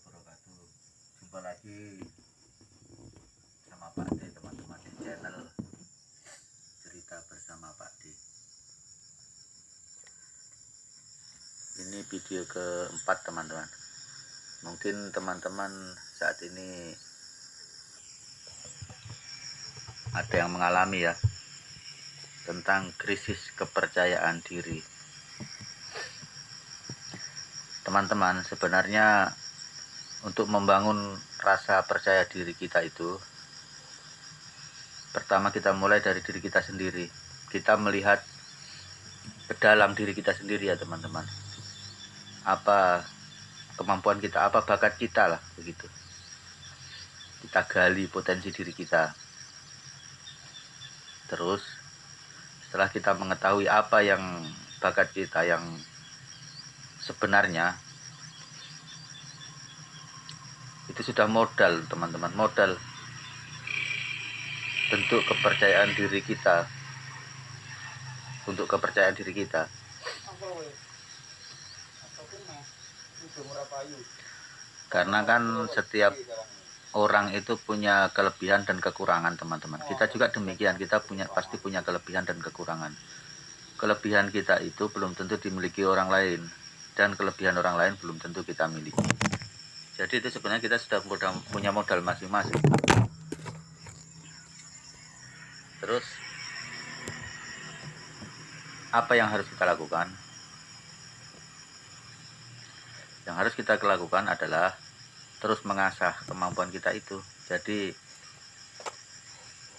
wabarakatuh. Jumpa lagi sama Pak D, teman-teman, di channel Cerita Bersama Pak D. Ini video keempat, teman-teman. Mungkin teman-teman saat ini ada yang mengalami ya tentang krisis kepercayaan diri. Teman-teman, sebenarnya untuk membangun rasa percaya diri kita itu, pertama kita mulai dari diri kita sendiri. Kita melihat ke dalam diri kita sendiri ya teman-teman. Apa kemampuan kita, apa bakat kita lah begitu. Kita gali potensi diri kita. Terus setelah kita mengetahui apa yang bakat kita yang sebenarnya, itu sudah modal teman-teman, modal bentuk kepercayaan diri kita, untuk kepercayaan diri kita. Karena kan setiap orang itu punya kelebihan dan kekurangan, teman-teman. Kita juga demikian, kita pasti punya kelebihan dan kekurangan. Kelebihan kita itu belum tentu dimiliki orang lain, dan kelebihan orang lain belum tentu kita miliki. Jadi itu sebenarnya kita sudah punya modal masing-masing. Terus apa yang harus kita lakukan? Yang harus kita lakukan adalah terus mengasah kemampuan kita itu. Jadi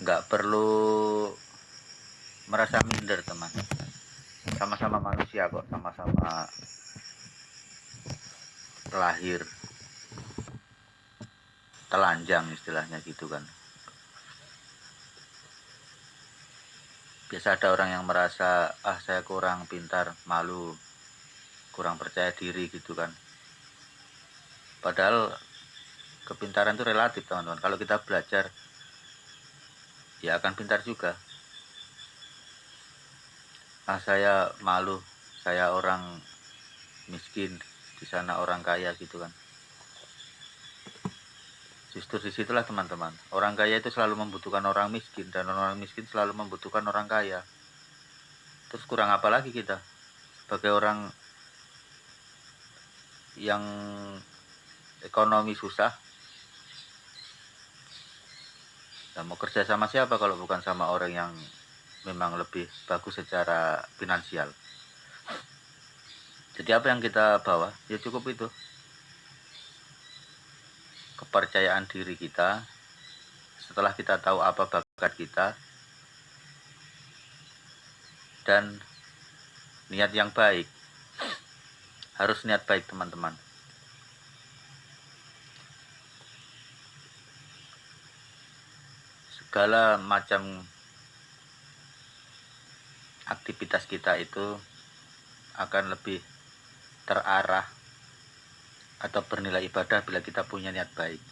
nggak perlu merasa minder, teman. Sama-sama manusia kok, sama-sama lahir telanjang istilahnya gitu kan. Biasa ada orang yang merasa, saya kurang pintar, malu, kurang percaya diri gitu kan. Padahal kepintaran itu relatif, teman-teman. Kalau kita belajar, ya akan pintar juga. Saya malu, saya orang miskin, di sana orang kaya gitu kan. Justru disitulah teman-teman, orang kaya itu selalu membutuhkan orang miskin, dan orang miskin selalu membutuhkan orang kaya. Terus kurang apa lagi kita sebagai orang yang ekonomi susah? Nah, mau kerja sama siapa kalau bukan sama orang yang memang lebih bagus secara finansial? Jadi apa yang kita bawa? Ya cukup itu. Kepercayaan diri kita. Setelah kita tahu apa bakat kita, dan niat yang baik. Harus niat baik, teman-teman. Segala macam aktivitas kita itu akan lebih terarah atau bernilai ibadah bila kita punya niat baik.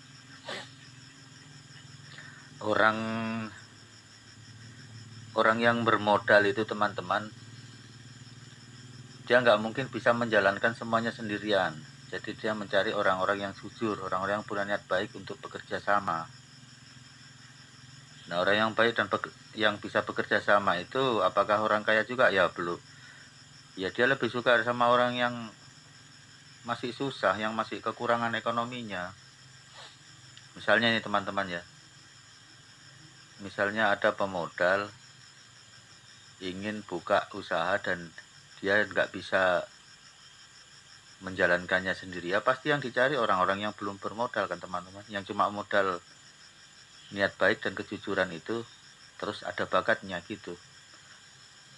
Orang yang bermodal itu, teman-teman, dia nggak mungkin bisa menjalankan semuanya sendirian. Jadi dia mencari orang-orang yang jujur, orang-orang yang punya niat baik untuk bekerja sama. Nah, orang yang baik dan yang bisa bekerja sama itu apakah orang kaya juga? Ya belum. Ya dia lebih suka sama orang yang masih susah, yang masih kekurangan ekonominya. Misalnya ini teman-teman ya, misalnya ada pemodal ingin buka usaha dan dia nggak bisa menjalankannya sendiri, ya pasti yang dicari orang-orang yang belum bermodal kan, teman-teman, yang cuma modal niat baik dan kejujuran itu, terus ada bakatnya gitu.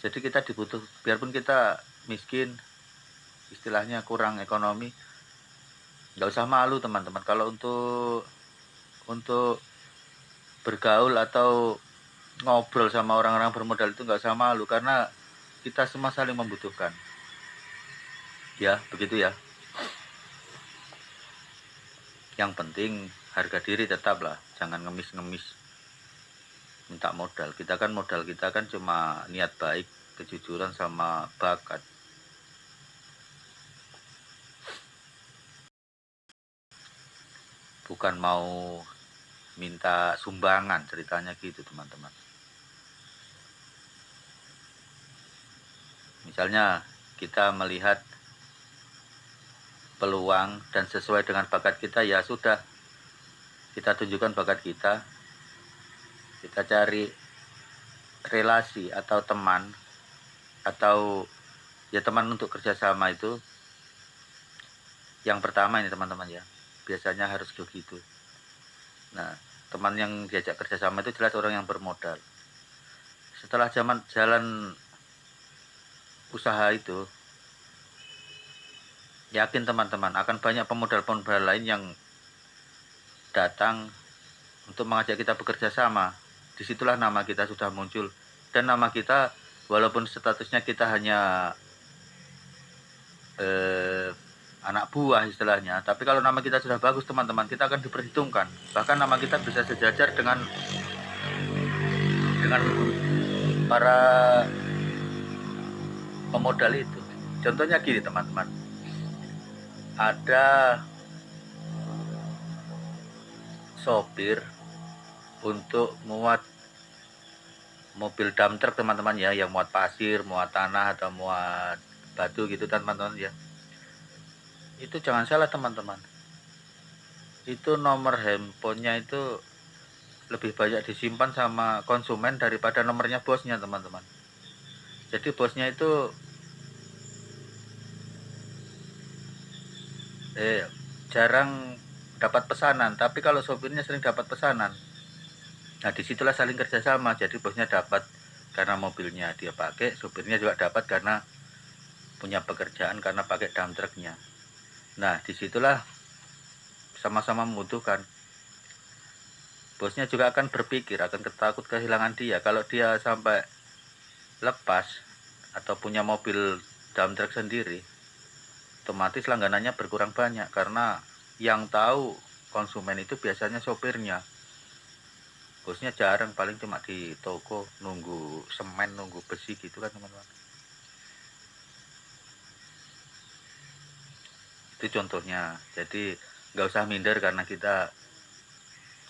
Jadi kita dibutuh, biarpun kita miskin, istilahnya kurang ekonomi, nggak usah malu, teman-teman. Kalau untuk bergaul atau ngobrol sama orang-orang bermodal itu nggak usah malu, karena kita semua saling membutuhkan. Ya, begitu ya. Yang penting harga diri tetaplah, jangan ngemis-ngemis minta modal. Kita kan modal kita kan cuma niat baik, kejujuran sama bakat. bukan mau minta sumbangan, ceritanya gitu teman-teman. Misalnya kita melihat peluang dan sesuai dengan bakat kita, ya sudah, kita tunjukkan bakat kita, kita cari relasi atau teman, atau ya teman untuk kerjasama. Itu yang pertama ini teman-teman ya, biasanya harus begitu. Nah, teman yang diajak kerjasama itu jelas orang yang bermodal. Setelah jalan usaha itu, yakin teman-teman akan banyak pemodal-pemodal lain yang datang untuk mengajak kita bekerja sama. Disitulah nama kita sudah muncul. Dan nama kita, walaupun statusnya kita hanya anak buah istilahnya, tapi kalau nama kita sudah bagus teman-teman, kita akan diperhitungkan. Bahkan nama kita bisa sejajar dengan para pemodal itu. Contohnya gini teman-teman, ada sopir untuk muat mobil dump truck teman-teman ya, yang muat pasir, muat tanah, atau muat batu gitu teman-teman ya. Itu jangan salah teman-teman, itu nomor handphonenya itu lebih banyak disimpan sama konsumen daripada nomornya bosnya teman-teman. Jadi bosnya itu jarang dapat pesanan, tapi kalau sopirnya sering dapat pesanan. Nah disitulah saling kerjasama. Jadi bosnya dapat karena mobilnya dia pakai, sopirnya juga dapat karena punya pekerjaan karena pakai dump trucknya. Nah disitulah sama-sama membutuhkan. Bosnya juga akan berpikir, akan takut kehilangan dia. Kalau dia sampai lepas atau punya mobil dump truck sendiri, otomatis langganannya berkurang banyak, karena yang tahu konsumen itu biasanya sopirnya. Bosnya jarang, paling cuma di toko nunggu semen, nunggu besi gitu kan teman-teman. Itu contohnya. Jadi nggak usah minder karena kita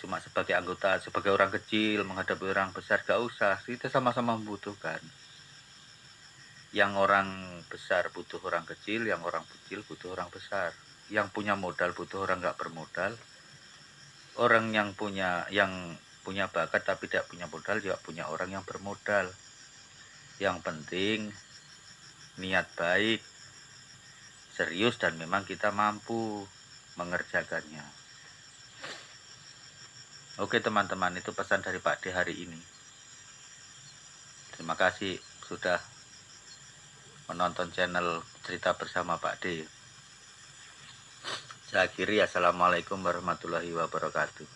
cuma sebagai anggota, sebagai orang kecil menghadapi orang besar. Gak usah, kita sama-sama membutuhkan. Yang orang besar butuh orang kecil, yang orang kecil butuh orang besar. Yang punya modal butuh orang nggak bermodal. Orang yang punya bakat tapi tidak punya modal juga punya orang yang bermodal. Yang penting niat baik, serius, dan memang kita mampu mengerjakannya. Oke teman-teman, itu pesan dari Pak D hari ini. Terima kasih sudah menonton channel Cerita Bersama Pak D. Saya akhiri, assalamualaikum warahmatullahi wabarakatuh.